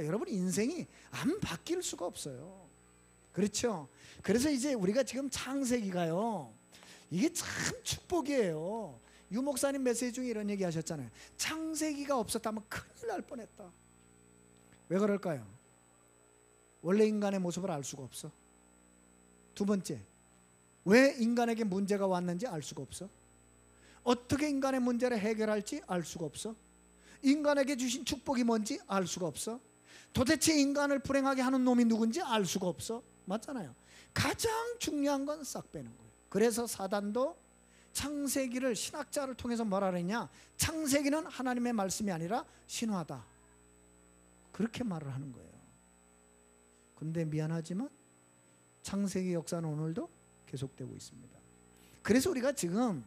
여러분 인생이 안 바뀔 수가 없어요. 그렇죠? 그래서 이제 우리가 지금 창세기가요, 이게 참 축복이에요. 유 목사님 메시지 중에 이런 얘기 하셨잖아요. 창세기가 없었다면 큰일 날 뻔했다. 왜 그럴까요? 원래 인간의 모습을 알 수가 없어. 두 번째, 왜 인간에게 문제가 왔는지 알 수가 없어. 어떻게 인간의 문제를 해결할지 알 수가 없어. 인간에게 주신 축복이 뭔지 알 수가 없어. 도대체 인간을 불행하게 하는 놈이 누군지 알 수가 없어. 맞잖아요. 가장 중요한 건 싹 빼는 거예요. 그래서 사단도 창세기를 신학자를 통해서 뭐라 그랬냐, 창세기는 하나님의 말씀이 아니라 신화다, 그렇게 말을 하는 거예요. 근데 미안하지만 창세기 역사는 오늘도 계속되고 있습니다. 그래서 우리가 지금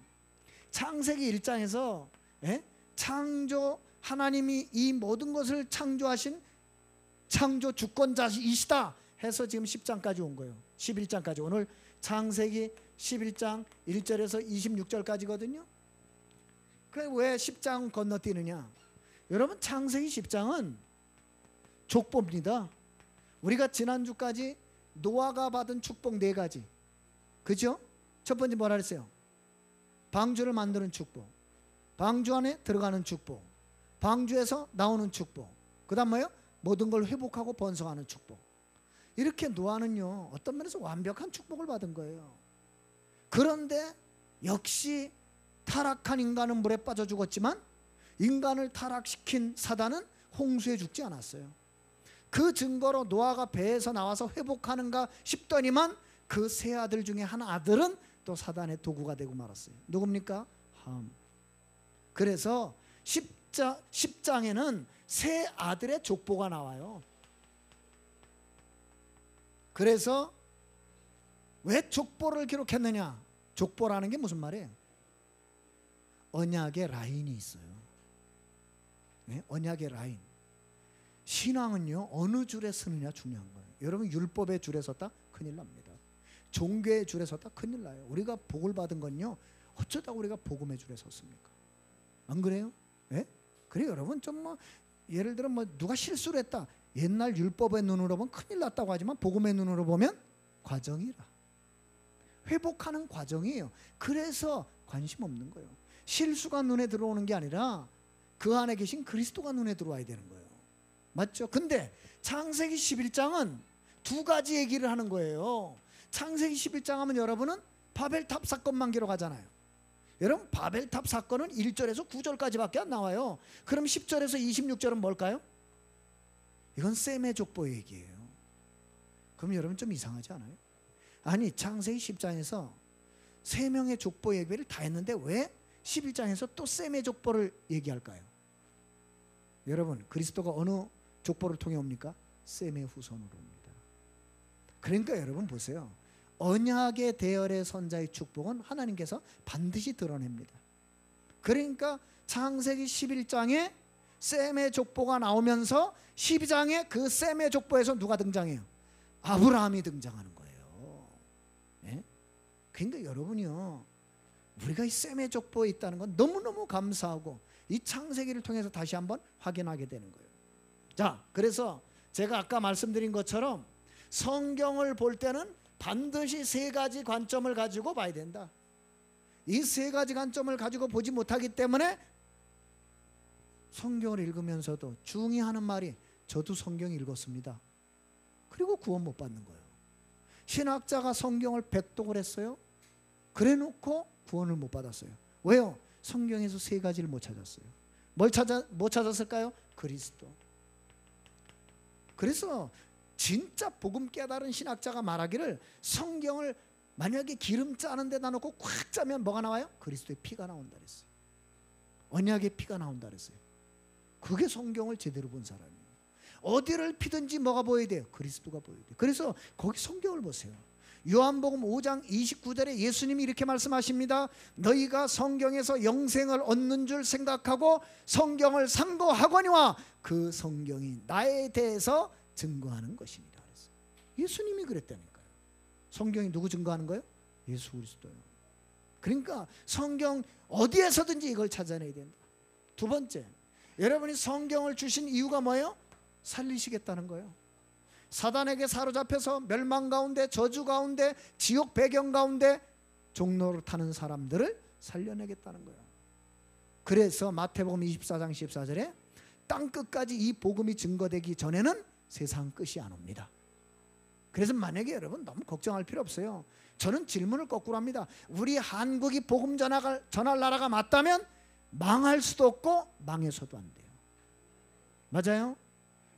창세기 1장에서 창조, 하나님이 이 모든 것을 창조하신 창조 주권자이시다 해서 지금 10장까지 온 거예요. 11장까지. 오늘 창세기 11장 1절에서 26절까지거든요. 왜 10장 건너뛰느냐? 여러분, 창세기 10장은 족보입니다. 우리가 지난주까지 노아가 받은 축복 4가지, 그죠? 첫 번째 뭐라 그랬어요? 방주를 만드는 축복, 방주 안에 들어가는 축복, 방주에서 나오는 축복, 그 다음 뭐예요? 모든 걸 회복하고 번성하는 축복. 이렇게 노아는요, 어떤 면에서 완벽한 축복을 받은 거예요. 그런데 역시 타락한 인간은 물에 빠져 죽었지만 인간을 타락시킨 사단은 홍수에 죽지 않았어요. 그 증거로 노아가 배에서 나와서 회복하는가 싶더니만 그 세 아들 중에 한 아들은 또 사단의 도구가 되고 말았어요. 누굽니까? 함. 그래서 10장에는 세 아들의 족보가 나와요. 그래서 왜 족보를 기록했느냐? 족보라는 게 무슨 말이에요? 언약의 라인이 있어요. 네? 언약의 라인. 신앙은요, 어느 줄에 서느냐 중요한 거예요. 여러분, 율법의 줄에 섰다 큰일 납니다. 종교의 줄에 섰다 큰일 나요. 우리가 복을 받은 건요, 어쩌다 우리가 복음의 줄에 섰습니까? 안 그래요? 네? 그래, 여러분, 좀 뭐 예를 들어 뭐 누가 실수를 했다, 옛날 율법의 눈으로 보면 큰일 났다고 하지만 복음의 눈으로 보면 과정이라, 회복하는 과정이에요. 그래서 관심 없는 거예요. 실수가 눈에 들어오는 게 아니라 그 안에 계신 그리스도가 눈에 들어와야 되는 거예요. 맞죠? 근데 창세기 11장은 2가지 얘기를 하는 거예요. 창세기 11장 하면 여러분은 바벨탑 사건만 기록하잖아요. 여러분, 바벨탑 사건은 1절에서 9절까지밖에 안 나와요. 그럼 10절에서 26절은 뭘까요? 이건 셈의 족보 얘기예요. 그럼 여러분 좀 이상하지 않아요? 아니, 창세기 10장에서 3명의 족보 얘기를 다 했는데 왜 11장에서 또 셈의 족보를 얘기할까요? 여러분, 그리스도가 어느 족보를 통해 옵니까? 셈의 후손으로 옵니다. 그러니까 여러분 보세요. 언약의 대열의 선자의 축복은 하나님께서 반드시 드러냅니다. 그러니까 창세기 11장에 셈의 족보가 나오면서 12장에 그 셈의 족보에서 누가 등장해요? 아브라함이 등장하는 거예요. 네? 그러니까 여러분이요, 우리가 이 셈의 족보에 있다는 건 너무너무 감사하고 이 창세기를 통해서 다시 한번 확인하게 되는 거예요. 자, 그래서 제가 아까 말씀드린 것처럼 성경을 볼 때는 반드시 3가지 관점을 가지고 봐야 된다. 이 3가지 관점을 가지고 보지 못하기 때문에 성경을 읽으면서도 중히 하는 말이 저도 성경 읽었습니다. 그리고 구원 못 받는 거예요. 신학자가 성경을 백독을 했어요. 그래 놓고 구원을 못 받았어요. 왜요? 성경에서 3가지를 못 찾았어요. 못 찾았을까요? 그리스도. 그래서 진짜 복음 깨달은 신학자가 말하기를 성경을 만약에 기름 짜는 데다 놓고 꽉 짜면 뭐가 나와요? 그리스도의 피가 나온다 그랬어요. 언약의 피가 나온다 그랬어요. 그게 성경을 제대로 본 사람이에요. 어디를 피든지 뭐가 보여야 돼요? 그리스도가 보여야 돼요. 그래서 거기 성경을 보세요. 요한복음 5장 29절에 예수님이 이렇게 말씀하십니다. 너희가 성경에서 영생을 얻는 줄 생각하고 성경을 상고하거니와 그 성경이 나에 대해서 증거하는 것이니라 그랬어요. 예수님이 그랬다니까요. 성경이 누구 증거하는 거예요? 예수 그리스도요. 그러니까 성경 어디에서든지 이걸 찾아내야 된다. 두 번째, 여러분이 성경을 주신 이유가 뭐예요? 살리시겠다는 거예요. 사단에게 사로잡혀서 멸망 가운데, 저주 가운데, 지옥 배경 가운데 종로를 타는 사람들을 살려내겠다는 거예요. 그래서 마태복음 24장 14절에 땅 끝까지 이 복음이 증거되기 전에는 세상 끝이 안 옵니다. 그래서 만약에 여러분 너무 걱정할 필요 없어요. 저는 질문을 거꾸로 합니다. 우리 한국이 복음 전할 나라가 맞다면 망할 수도 없고 망해서도 안 돼요. 맞아요?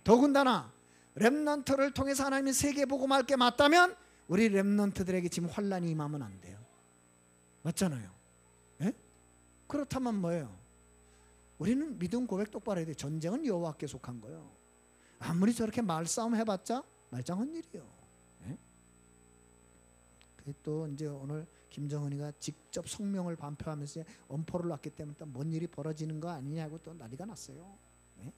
더군다나 렘넌트를 통해서 하나님이 세계 복음할 게 맞다면 우리 렘넌트들에게 지금 환란이 임하면 안 돼요. 맞잖아요. 예? 그렇다면 뭐예요? 우리는 믿음 고백 똑바로 해야 돼요. 전쟁은 여호와께 속한 거예요. 아무리 저렇게 말싸움 해봤자 말짱한 일이에요. 예? 또 이제 오늘 김정은이가 직접 성명을 반표하면서 엄포를 놨기 때문에 또 뭔 일이 벌어지는 거 아니냐고 또 난리가 났어요. 예?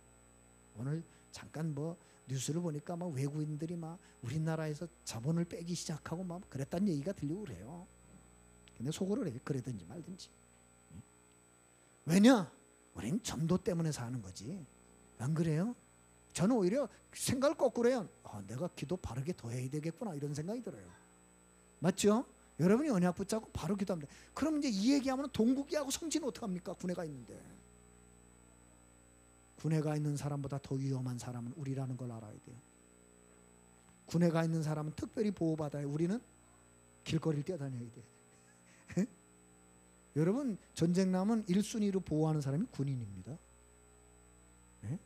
오늘 잠깐 뭐 뉴스를 보니까 막 외국인들이 막 우리나라에서 자본을 빼기 시작하고 막 그랬다는 얘기가 들리고 그래요. 근데 속으로 그러든지 말든지. 왜냐? 우리는 전도 때문에 사는 거지. 안 그래요? 저는 오히려 생각을 거꾸로 해요. 내가 기도 바르게 더 해야 되겠구나 이런 생각이 들어요. 맞죠? 여러분이 언약 붙잡고 바로 기도하면 돼. 그럼 이제 이 얘기하면 동국이하고 성지는 어떡합니까? 군회가 있는데. 군회가 있는 사람보다 더 위험한 사람은 우리라는 걸 알아야 돼요. 군회가 있는 사람은 특별히 보호받아요. 우리는 길거리를 뛰어다녀야 돼. 여러분 전쟁 나면 1순위로 보호하는 사람이 군인입니다. 네?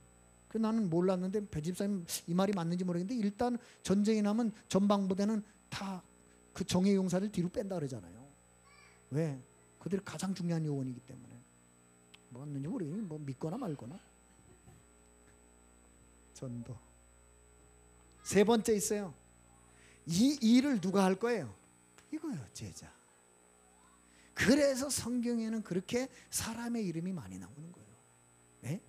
나는 몰랐는데 배 집사님 이 말이 맞는지 모르겠는데 일단 전쟁이 나면 전방부대는 다 그 정예 용사를 뒤로 뺀다 그러잖아요. 왜? 그들이 가장 중요한 요원이기 때문에. 뭐였는지 모르겠는데 뭐 믿거나 말거나. 전도. 세 번째 있어요. 이 일을 누가 할 거예요? 이거요, 제자. 그래서 성경에는 그렇게 사람의 이름이 많이 나오는 거예요. 네?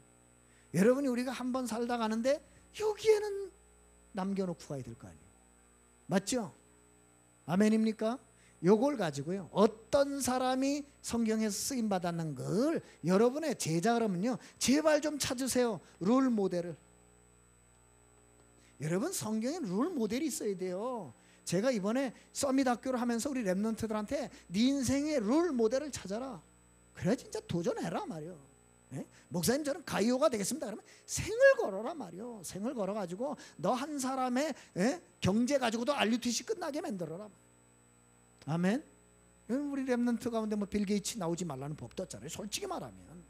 여러분이 우리가 한번 살다 가는데 여기에는 남겨놓고 가야 될 거 아니에요. 맞죠? 아멘입니까? 요걸 가지고요 어떤 사람이 성경에서 쓰임받았는 걸 여러분의 제자 그러면요 제발 좀 찾으세요. 롤 모델을. 여러분 성경에 롤 모델이 있어야 돼요. 제가 이번에 서밋 학교를 하면서 우리 랩런트들한테 네 인생의 롤 모델을 찾아라. 그래야 진짜 도전해라 말이요. 네? 목사님 저는 가이오가 되겠습니다. 그러면 생을 걸어라 말이요. 생을 걸어가지고 너 한 사람의 경제 가지고도 RUTC 끝나게 만들어라. 아멘. 우리 랩런트 가운데 뭐 빌 게이츠 나오지 말라는 법도 없잖아요. 솔직히 말하면.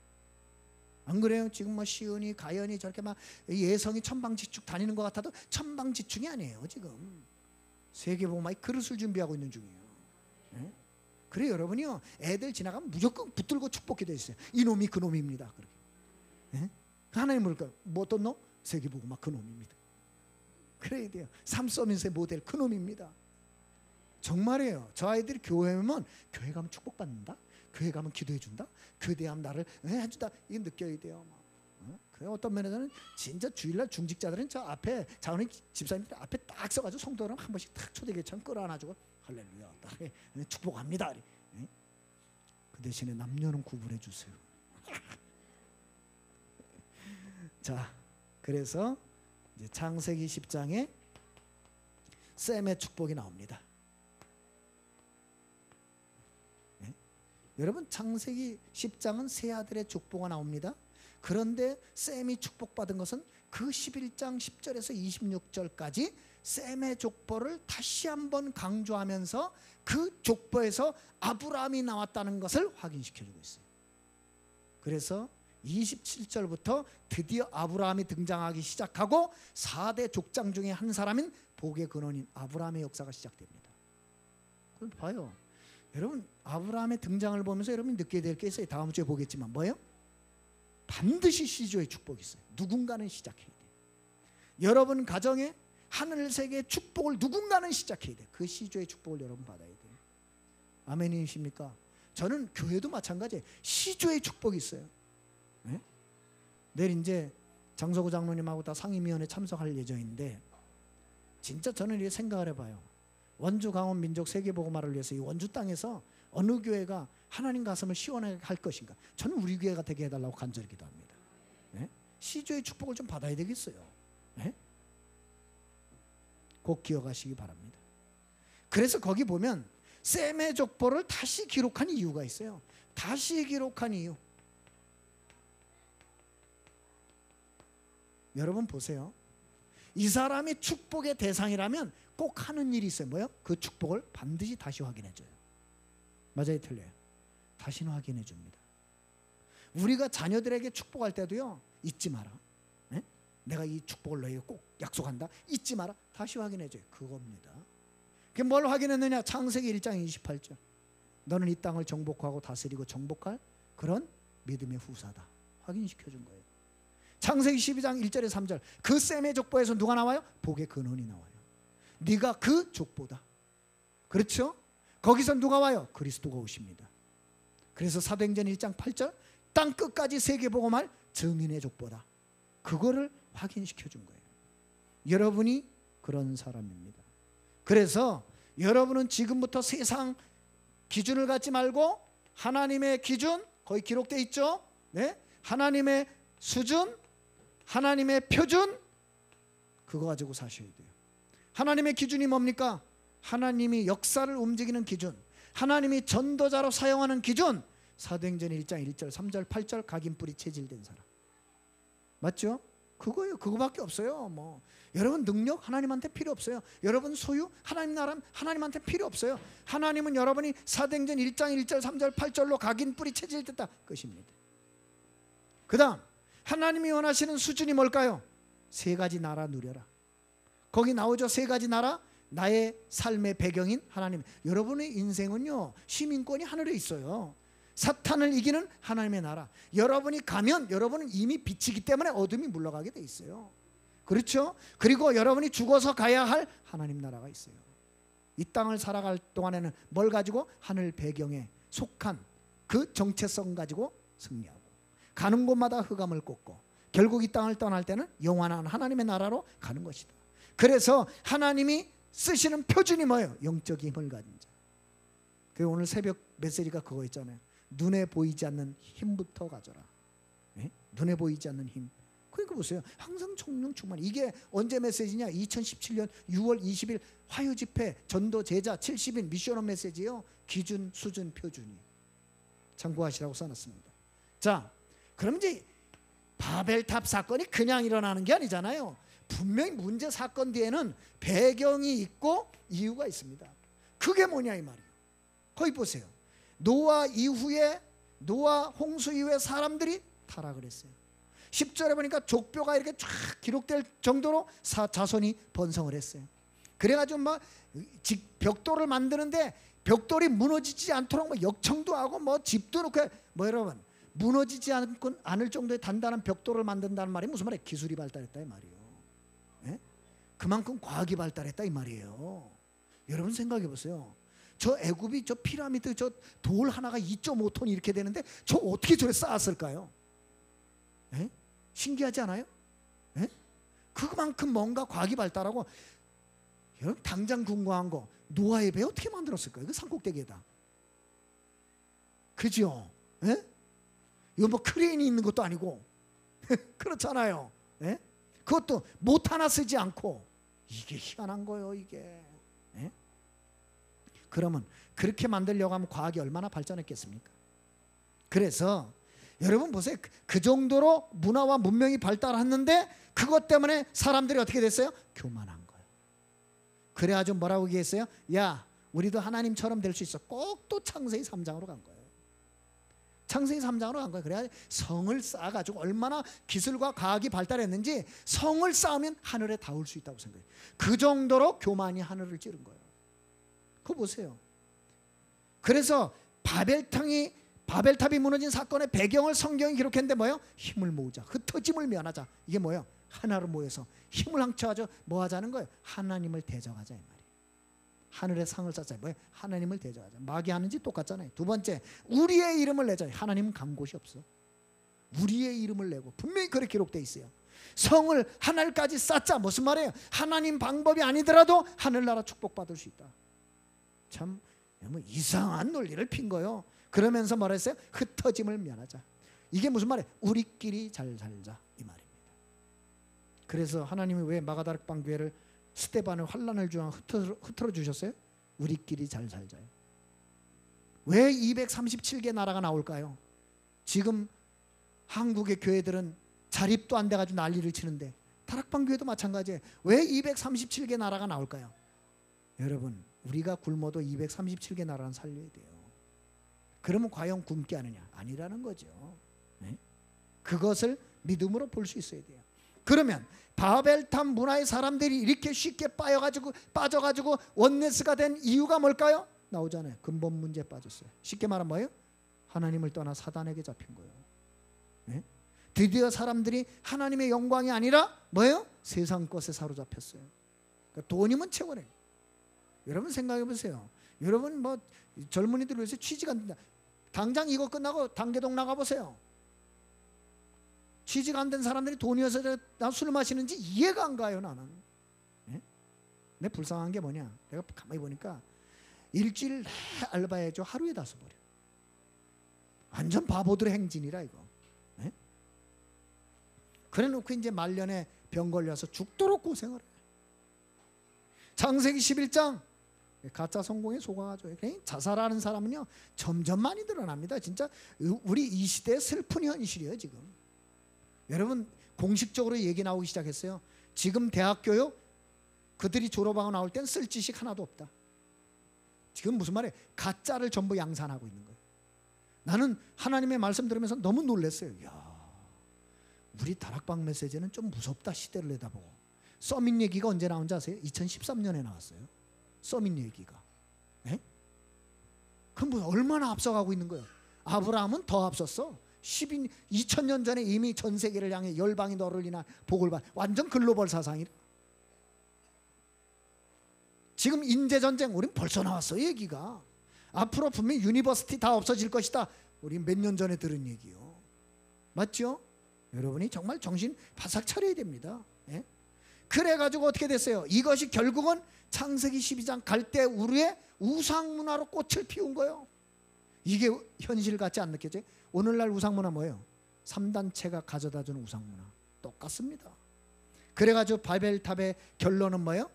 안 그래요? 지금 뭐 시은이 가연이 저렇게 막 예성이 천방지축 다니는 것 같아도 천방지축이 아니에요 지금. 세계복음화의 그릇을 준비하고 있는 중이에요. 네? 그래 여러분이요 애들 지나가면 무조건 붙들고 축복기도 있어요. 이놈이 그놈입니다. 그렇게. 네? 하나님 물을까요? 뭐 어떤 놈? 세계복음화 그놈입니다. 그래야 돼요. 삼서밋의 모델 그놈입니다. 정말이에요. 저 아이들이 교회 오면 교회 가면 축복받는다. 교회 가면 기도해준다. 교대하면 나를 해준다. 이게 느껴야 돼요. 그래 어떤 면에서는 진짜 주일날 중직자들은 저 앞에 자원의 집사님들 앞에 딱 서가지고 성도를 한 번씩 딱 초대교회처럼 끌어안아주고 할렐루야 딱 축복합니다. 그 대신에 남녀는 구분해 주세요. 자, 그래서 이제 창세기 10장에 셈의 축복이 나옵니다. 여러분 창세기 10장은 세 아들의 축복이 나옵니다. 그런데 셈이 축복받은 것은 그 11장 10절에서 26절까지 셈의 족보를 다시 한번 강조하면서 그 족보에서 아브라함이 나왔다는 것을 확인시켜주고 있어요. 그래서 27절부터 드디어 아브라함이 등장하기 시작하고 4대 족장 중에 한 사람인 복의 근원인 아브라함의 역사가 시작됩니다. 그럼 봐요. 여러분 아브라함의 등장을 보면서 여러분이 느끼게 될 게 있어요. 다음 주에 보겠지만 뭐예요? 반드시 시조의 축복이 있어요. 누군가는 시작해야 돼요. 여러분 가정에 하늘세계의 축복을 누군가는 시작해야 돼요. 그 시조의 축복을 여러분 받아야 돼요. 아멘이십니까? 저는 교회도 마찬가지예요. 시조의 축복이 있어요. 네? 내일 이제 장서구 장로님하고 다 상임위원회 참석할 예정인데 진짜 저는 이렇게 생각을 해봐요. 원주 강원 민족 세계복음화를 위해서 이 원주 땅에서 어느 교회가 하나님 가슴을 시원하게 할 것인가. 저는 우리 교회가 되게 해달라고 간절히 기도합니다. 네? 시조의 축복을 좀 받아야 되겠어요. 꼭 기억하시기 바랍니다. 그래서 거기 보면 셈의 족보를 다시 기록한 이유가 있어요. 다시 기록한 이유. 여러분 보세요. 이 사람이 축복의 대상이라면 꼭 하는 일이 있어요. 뭐요? 그 축복을 반드시 다시 확인해줘요. 맞아요, 틀려요? 다시는 확인해 줍니다. 우리가 자녀들에게 축복할 때도요, 잊지 마라. 네? 내가 이 축복을 너에게 꼭 약속한다. 잊지 마라. 다시 확인해줘요. 그겁니다. 그게 뭘 확인했느냐? 창세기 1장 28절. 너는 이 땅을 정복하고 다스리고 정복할 그런 믿음의 후사다. 확인시켜준 거예요. 창세기 12장 1절에 3절. 그 셈의 족보에서 누가 나와요? 복의 근원이 나와요. 네가 그 족보다. 그렇죠? 거기서 누가 와요? 그리스도가 오십니다. 그래서 사도행전 1장 8절. 땅 끝까지 세계복음할 증인의 족보다. 그거를 확인시켜준 거예요. 여러분이 그런 사람입니다. 그래서 여러분은 지금부터 세상 기준을 갖지 말고 하나님의 기준, 거기 기록되어 있죠? 네? 하나님의 수준, 하나님의 표준, 그거 가지고 사셔야 돼요. 하나님의 기준이 뭡니까? 하나님이 역사를 움직이는 기준, 하나님이 전도자로 사용하는 기준. 사도행전 1장 1절 3절 8절 각인뿔이 체질된 사람. 맞죠? 그거예요. 그거밖에 없어요. 뭐 여러분 능력 하나님한테 필요 없어요. 여러분 소유 하나님 나라 하나님한테 필요 없어요. 하나님은 여러분이 사도행전 1장 1절 3절 8절로 각인뿔이 체질됐다 끝입니다. 그 다음 하나님이 원하시는 수준이 뭘까요? 세 가지 나라 누려라. 거기 나오죠. 세 가지 나라. 나의 삶의 배경인 하나님. 여러분의 인생은요, 시민권이 하늘에 있어요. 사탄을 이기는 하나님의 나라. 여러분이 가면 여러분은 이미 빛이기 때문에 어둠이 물러가게 돼 있어요. 그렇죠? 그리고 여러분이 죽어서 가야 할 하나님 나라가 있어요. 이 땅을 살아갈 동안에는 뭘 가지고? 하늘 배경에 속한 그 정체성 가지고 승리하고, 가는 곳마다 흑암을 꽂고, 결국 이 땅을 떠날 때는 영원한 하나님의 나라로 가는 것이다. 그래서 하나님이 쓰시는 표준이 뭐예요? 영적 힘을 가진 자. 그리고 오늘 새벽 메시지가 그거 있잖아요. 눈에 보이지 않는 힘부터 가져라. 네? 눈에 보이지 않는 힘. 그러니까 보세요. 항상 성령 충만. 이게 언제 메시지냐? 2017년 6월 20일 화요 집회 전도 제자 70인 미션업 메시지요. 기준, 수준, 표준이. 참고하시라고 써놨습니다. 자, 그럼 이제 바벨탑 사건이 그냥 일어나는 게 아니잖아요. 분명히 문제 사건 뒤에는 배경이 있고 이유가 있습니다. 그게 뭐냐 이 말이에요. 거기 보세요. 노아 이후에, 노아 홍수 이후에 사람들이 타락을 했어요. 10절에 보니까 족뼈가 이렇게 쫙 기록될 정도로 자손이 번성을 했어요. 그래가지고 막 벽돌을 만드는데 벽돌이 무너지지 않도록 뭐 역청도 하고 뭐 집도 놓고, 뭐 여러분 무너지지 않을 정도의 단단한 벽돌을 만든다는 말이 무슨 말이에요? 기술이 발달했다 이 말이에요. 네? 그만큼 과학이 발달했다 이 말이에요. 여러분 생각해 보세요. 저 애굽이 저 피라미드 저 돌 하나가 2.5톤 이렇게 되는데 저 어떻게 저래 쌓았을까요? 네? 신기하지 않아요? 네? 그만큼 뭔가 과학이 발달하고, 여러분 당장 궁금한 거, 노아의 배 어떻게 만들었을까요? 그 산꼭대기에다. 그죠? 네? 이거 뭐 크레인이 있는 것도 아니고 그렇잖아요. 네? 그것도 못 하나 쓰지 않고. 이게 희한한 거예요 이게. 네? 그러면 그렇게 만들려고 하면 과학이 얼마나 발전했겠습니까? 그래서 여러분 보세요. 그 정도로 문화와 문명이 발달했는데 그것 때문에 사람들이 어떻게 됐어요? 교만한 거예요. 그래가지고 뭐라고 얘기했어요? 야, 우리도 하나님처럼 될 수 있어. 꼭 또 창세기 3장으로 간 거예요. 창세기 3장으로 간 거예요. 그래야 성을 쌓아가지고 얼마나 기술과 과학이 발달했는지 성을 쌓으면 하늘에 닿을 수 있다고 생각해요. 그 정도로 교만이 하늘을 찌른 거예요. 그거 보세요. 그래서 바벨탑이 무너진 사건의 배경을 성경이 기록했는데 뭐예요? 힘을 모으자, 흩어짐을 면하자. 이게 뭐예요? 하나로 모여서 힘을 합쳐가지고 뭐 하자는 거예요? 하나님을 대적하자 이 말이에요. 하늘의 상을 쌓자. 뭐예요? 하나님을 대적하자. 마귀 하는지 똑같잖아요. 두 번째, 우리의 이름을 내자. 하나님은 간 곳이 없어. 우리의 이름을 내고 분명히 그렇게 기록되어 있어요. 성을 하늘까지 쌓자. 무슨 말이에요? 하나님 방법이 아니더라도 하늘나라 축복받을 수 있다. 참 뭐 이상한 논리를 핀 거예요. 그러면서 뭐라 했어요? 흩어짐을 면하자. 이게 무슨 말이에요? 우리끼리 잘 살자 이 말입니다. 그래서 하나님이 왜 마가다락방 교회를 스데반을 환난을 중앙 흩어러 주셨어요? 우리끼리 잘 살자요. 왜 237개 나라가 나올까요? 지금 한국의 교회들은 자립도 안 돼가지고 난리를 치는데 다락방 교회도 마찬가지예요. 왜 237개 나라가 나올까요? 여러분, 우리가 굶어도 237개 나라는 살려야 돼요. 그러면 과연 굶게 하느냐? 아니라는 거죠. 네? 그것을 믿음으로 볼 수 있어야 돼요. 그러면 바벨탑 문화의 사람들이 이렇게 쉽게 빠져가지고 원네스가 된 이유가 뭘까요? 나오잖아요. 근본 문제에 빠졌어요. 쉽게 말하면 뭐예요? 하나님을 떠나 사단에게 잡힌 거예요. 네? 드디어 사람들이 하나님의 영광이 아니라 뭐예요? 세상 것에 사로잡혔어요. 그러니까 돈이면 최고래요. 여러분 생각해 보세요. 여러분 뭐 젊은이들 위해서 취직 안 된다. 당장 이거 끝나고 단계동 나가보세요. 취직 안 된 사람들이 돈이어서 술 마시는지 이해가 안 가요. 나는. 네? 내 불쌍한 게 뭐냐, 내가 가만히 보니까 일주일 알바해줘 하루에 다 써버려. 완전 바보들의 행진이라 이거. 네? 그래 놓고 이제 말년에 병 걸려서 죽도록 고생을 해. 창세기 11장 가짜 성공에 속아가지고 자살하는 사람은요 점점 많이 늘어납니다. 진짜 우리 이 시대의 슬픈 현실이에요 지금. 여러분 공식적으로 얘기 나오기 시작했어요. 지금 대학교요, 그들이 졸업하고 나올 땐 쓸 지식 하나도 없다. 지금 무슨 말이에요? 가짜를 전부 양산하고 있는 거예요. 나는 하나님의 말씀 들으면서 너무 놀랐어요. 야, 우리 다락방 메시지는 좀 무섭다. 시대를 내다보고. 서밋 얘기가 언제 나온지 아세요? 2013년에 나왔어요. 서밋 얘기가. 네? 그럼 뭐 얼마나 앞서가고 있는 거예요? 아브라함은 더 앞섰어. 2000년 전에 이미 전 세계를 향해 열방이 너를 인한 복을 받, 완전 글로벌 사상이라. 지금 인재전쟁 우린 벌써 나왔어요. 얘기가. 앞으로 분명히 유니버시티 다 없어질 것이다. 우리 몇 년 전에 들은 얘기요. 맞죠? 여러분이 정말 정신 바싹 차려야 됩니다. 예? 그래가지고 어떻게 됐어요? 이것이 결국은 창세기 12장 갈대 우르의 우상문화로 꽃을 피운 거예요. 이게 현실 같지 안 느껴져요? 오늘날 우상문화 뭐예요? 3단체가 가져다주는 우상문화 똑같습니다. 그래가지고 바벨탑의 결론은 뭐예요?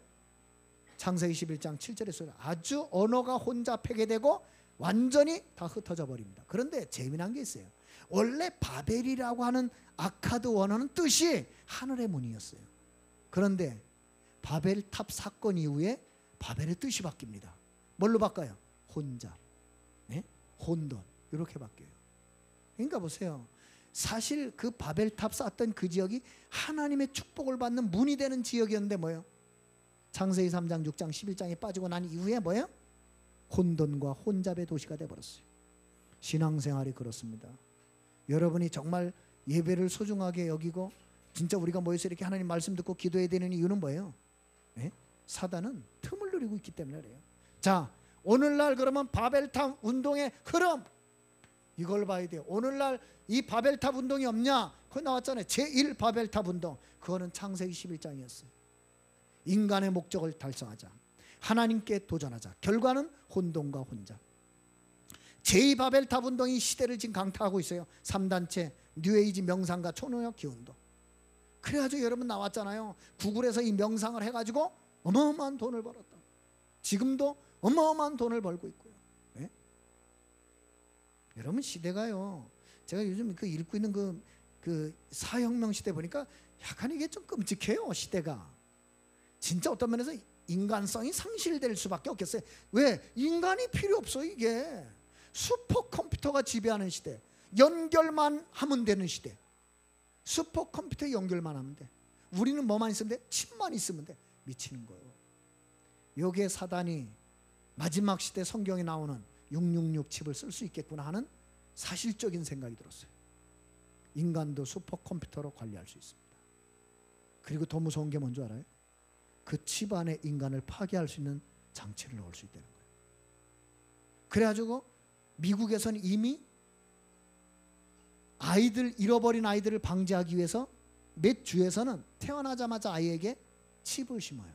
창세기 11장 7절에 써요. 아주 언어가 혼자 폐괴되고 완전히 다 흩어져 버립니다. 그런데 재미난 게 있어요. 원래 바벨이라고 하는 아카드 원어는 뜻이 하늘의 문이었어요. 그런데 바벨탑 사건 이후에 바벨의 뜻이 바뀝니다. 뭘로 바꿔요? 혼잡, 네? 혼돈, 이렇게 바뀌어요. 그러니까 보세요. 사실 그 바벨탑 쌓았던 그 지역이 하나님의 축복을 받는 문이 되는 지역이었는데 뭐예요? 창세기 3장, 6장, 11장에 빠지고 난 이후에 뭐예요? 혼돈과 혼잡의 도시가 되어버렸어요. 신앙생활이 그렇습니다. 여러분이 정말 예배를 소중하게 여기고 진짜 우리가 모여서 이렇게 하나님 말씀 듣고 기도해야 되는 이유는 뭐예요? 네? 사단은 틈을 누리고 있기 때문에 그래요. 자, 오늘날 그러면 바벨탑 운동의 흐름 이걸 봐야 돼요. 오늘날 이 바벨탑 운동이 없냐? 그거 나왔잖아요. 제1 바벨탑 운동. 그거는 창세기 11장이었어요. 인간의 목적을 달성하자. 하나님께 도전하자. 결과는 혼돈과 혼잡. 제2 바벨탑 운동이 시대를 지금 강타하고 있어요. 3단체, 뉴에이지 명상과 초능력 기운도. 그래가지고 여러분 나왔잖아요. 구글에서 이 명상을 해가지고 어마어마한 돈을 벌었다. 지금도 어마어마한 돈을 벌고 있고요. 네? 여러분 시대가요. 제가 요즘 그 읽고 있는 그 사혁명 시대 보니까 약간 이게 좀 끔찍해요. 시대가. 진짜 어떤 면에서 인간성이 상실될 수밖에 없겠어요. 왜? 인간이 필요 없어. 이게 슈퍼컴퓨터가 지배하는 시대. 연결만 하면 되는 시대. 슈퍼컴퓨터에 연결만 하면 돼. 우리는 뭐만 있으면 돼? 칩만 있으면 돼. 미치는 거예요. 여기에 사단이 마지막 시대 성경에 나오는 666 칩을 쓸 수 있겠구나 하는 사실적인 생각이 들었어요. 인간도 슈퍼컴퓨터로 관리할 수 있습니다. 그리고 더 무서운 게 뭔지 알아요? 그 칩 안에 인간을 파괴할 수 있는 장치를 넣을 수 있다는 거예요. 그래가지고 미국에서는 이미 잃어버린 아이들을 방지하기 위해서 몇 주에서는 태어나자마자 아이에게 칩을 심어요.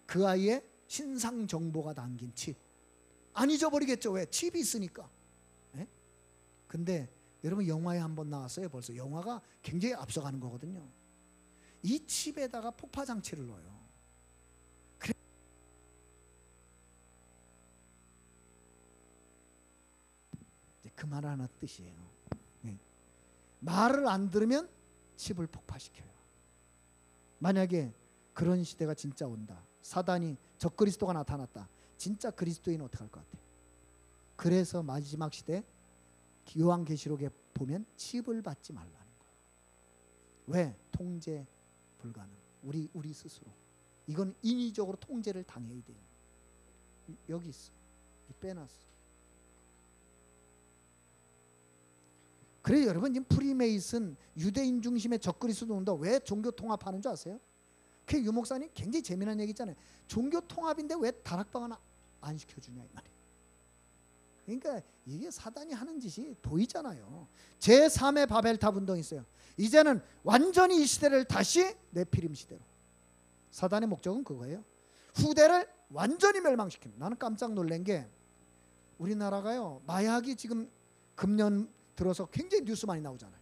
그 아이의 신상 정보가 담긴 칩. 안 잊어버리겠죠. 왜? 칩이 있으니까. 네? 근데 여러분 영화에 한번 나왔어요. 벌써 영화가 굉장히 앞서가는 거거든요. 이 칩에다가 폭파 장치를 넣어요. 그 말 하나 뜻이에요. 네. 말을 안 들으면 집을 폭파시켜요. 만약에 그런 시대가 진짜 온다, 사단이 적그리스도가 나타났다, 진짜 그리스도인은 어떻게 할 것 같아요? 그래서 마지막 시대 요한계시록에 보면 칩을 받지 말라는 거예요. 왜? 통제 불가능. 우리 스스로. 이건 인위적으로 통제를 당해야 돼요. 여기 있어. 빼놨어. 그래서 여러분, 지금 프리메이슨, 유대인 중심의 적그리스도 운다. 왜 종교 통합하는 줄 아세요? 그 유목사님 굉장히 재미난 얘기 있잖아요. 종교 통합인데 왜 다락방은 안 시켜주냐 이 말이에요. 그러니까 이게 사단이 하는 짓이 보이잖아요. 제3의 바벨탑 운동이 있어요. 이제는 완전히 이 시대를 다시 네피림 시대로. 사단의 목적은 그거예요. 후대를 완전히 멸망시키는. 나는 깜짝 놀란 게 우리나라가요, 마약이 지금 금년 들어서 굉장히 뉴스 많이 나오잖아요.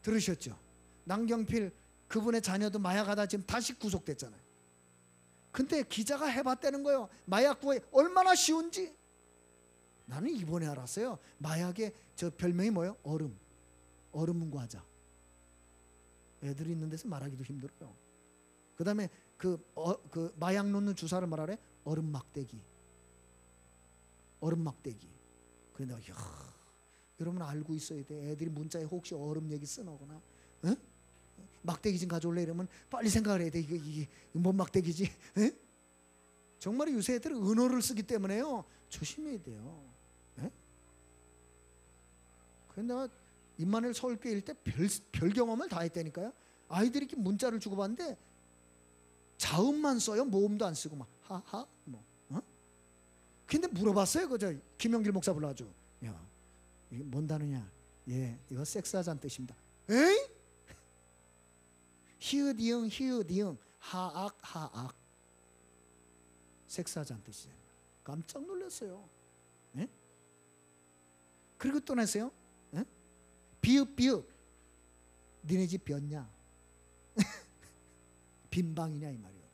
들으셨죠? 남경필 그분의 자녀도 마약하다 지금 다시 구속됐잖아요. 근데 기자가 해봤다는 거예요. 마약 구하기 얼마나 쉬운지. 나는 이번에 알았어요. 마약의 저 별명이 뭐예요? 얼음 문과자. 애들이 있는 데서 말하기도 힘들어요. 그 다음에 그 마약 놓는 주사를 말하래? 얼음 막대기. 그런데 여러분 알고 있어야 돼. 애들이 문자에 혹시 얼음 얘기 쓰거나, 응? 막대기 좀 가져올래 이러면 빨리 생각을 해야 돼. 이게 뭔 막대기지? 에? 정말 요새 애들은 은어를 쓰기 때문에요, 조심해야 돼요. 에? 그런데 내가 임마누엘 서울교회 일 때 별 경험을 다 했다니까요. 아이들이 이렇게 문자를 주고받는데 자음만 써요. 모음도 안 쓰고 막 하하 뭐. 근데 물어봤어요. 그저 김영길 목사 불러가지고, 야, 이게 뭔 단어냐? 예, 이거 섹스하자는 뜻입니다. 에이? 히읗이응 하악 섹스하자는 뜻이에요. 깜짝 놀랐어요. 예? 그리고 또 냈어요. 예? 비읍 니네 집 벼냐? 빈방이냐 이 말이에요.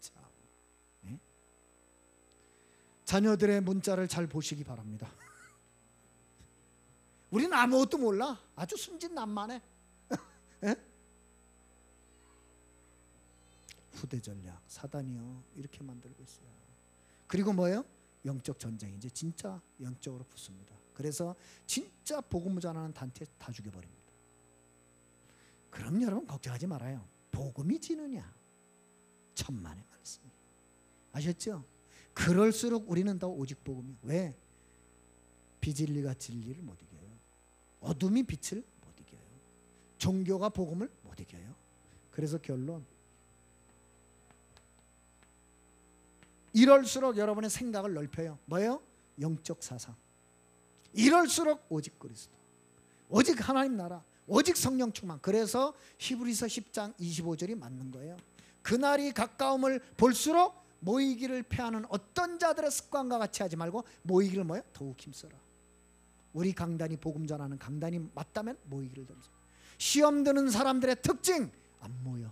참. 예? 자녀들의 문자를 잘 보시기 바랍니다. 우리는 아무것도 몰라. 아주 순진난만해. 에? 후대 전략, 사단이요 이렇게 만들고 있어요. 그리고 뭐예요? 영적 전쟁. 이제 진짜 영적으로 붙습니다. 그래서 진짜 복음을 전하는 단체 다 죽여버립니다. 그럼 여러분 걱정하지 말아요. 복음이 지느냐? 천만의 말씀. 아셨죠? 그럴수록 우리는 더 오직 복음이. 왜? 비진리가 진리를 못 이겨요. 어둠이 빛을 못 이겨요. 종교가 복음을 못 이겨요. 그래서 결론, 이럴수록 여러분의 생각을 넓혀요. 뭐예요? 영적 사상. 이럴수록 오직 그리스도, 오직 하나님 나라, 오직 성령 충만. 그래서 히브리서 10장 25절이 맞는 거예요. 그날이 가까움을 볼수록 모이기를 패하는 어떤 자들의 습관과 같이 하지 말고 모이기를 뭐예요? 더욱 힘써라. 우리 강단이 복음 전하는 강단이 맞다면 모이기를 더 힘써라. 시험 드는 사람들의 특징, 안 모여.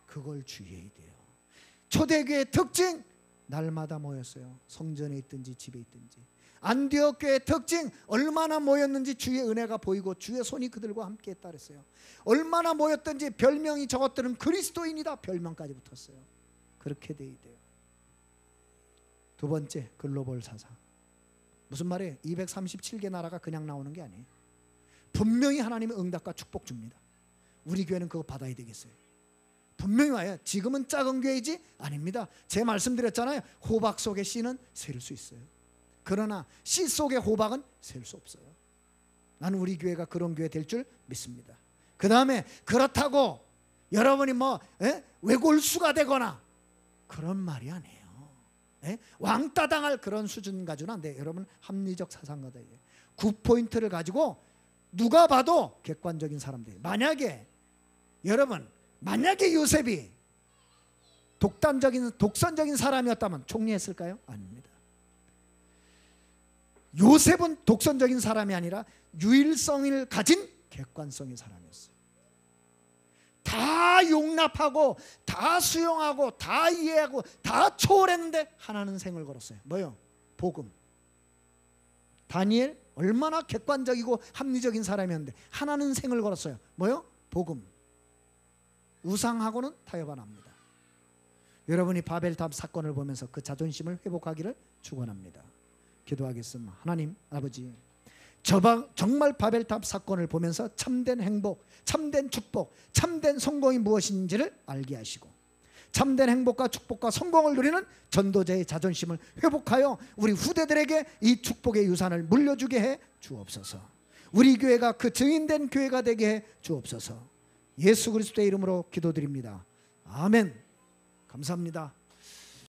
그걸 주의해야 돼요. 초대교회의 특징, 날마다 모였어요. 성전에 있든지 집에 있든지. 안디옥 교회의 특징, 얼마나 모였는지 주의 은혜가 보이고 주의 손이 그들과 함께 했다 그랬어요. 얼마나 모였든지 별명이 저것들은 그리스도인이다 별명까지 붙었어요. 그렇게 돼야 돼요. 두 번째, 글로벌 사상. 무슨 말이에요? 237개 나라가 그냥 나오는 게 아니에요. 분명히 하나님의 응답과 축복 줍니다. 우리 교회는 그거 받아야 되겠어요. 분명히 와요. 지금은 작은 교회이지? 아닙니다. 제 말씀드렸잖아요. 호박 속에 씨는 셀 수 있어요. 그러나 씨 속에 호박은 셀 수 없어요. 나는 우리 교회가 그런 교회 될 줄 믿습니다. 그 다음에 그렇다고 여러분이 외골수가 되거나 그런 말이 아니에요. 왕따 당할 그런 수준 가지고는 안 돼요. 여러분 합리적 사상가다. 9포인트를 가지고 누가 봐도 객관적인 사람들. 만약에 요셉이 독선적인 사람이었다면 총리했을까요? 아닙니다. 요셉은 독선적인 사람이 아니라 유일성을 가진 객관성의 사람이었어요. 다 용납하고 다 다 수용하고 다 이해하고 다 초월했는데 하나는 생을 걸었어요. 뭐요? 복음. 다니엘 얼마나 객관적이고 합리적인 사람이었는데 하나는 생을 걸었어요. 뭐요? 복음. 우상하고는 타협 안 합니다. 여러분이 바벨탑 사건을 보면서 그 자존심을 회복하기를 축원합니다. 기도하겠습니다. 하나님 아버지, 정말 바벨탑 사건을 보면서 참된 행복, 참된 축복, 참된 성공이 무엇인지를 알게 하시고 참된 행복과 축복과 성공을 누리는 전도자의 자존심을 회복하여 우리 후대들에게 이 축복의 유산을 물려주게 해 주옵소서. 우리 교회가 그 증인된 교회가 되게 해 주옵소서. 예수 그리스도의 이름으로 기도드립니다. 아멘. 감사합니다.